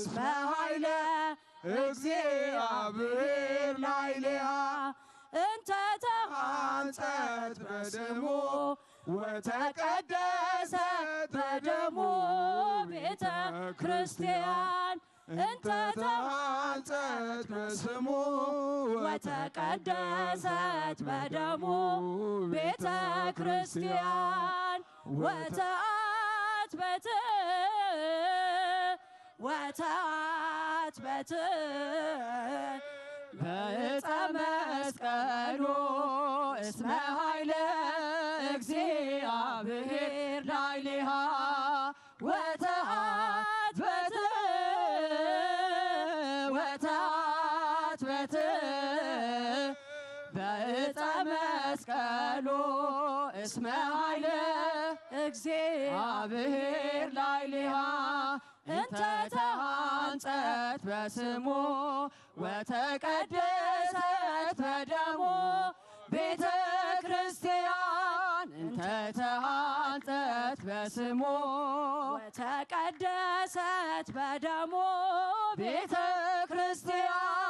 እስመ ኃይለ እግዚአብሔር ላዕሌሃ እንተ ተሃንጸት በደሙ ወተቀደሰት በደሙ ቤተ ክርስቲያን እንተ ተሃንጸት በስሙ ወተቀደሰት በደሙ ቤተ ክርስቲያን ወተአት በዕፀ መስቀሉ እስመ ኃይለ እግዚአብሔር ላዕሌሃ ወተአት በዕፀ መስቀሉ እስመ ኃይለ እግዚአብሔር ላዕሌሃ እንተ ተሃንጸት በስሙ ወተቀደሰት በደሙ ቤተ ክርስቲያን እንተ ተሃንጸት በስሙ ወተቀደሰት በደሙ ቤተ ክርስቲያን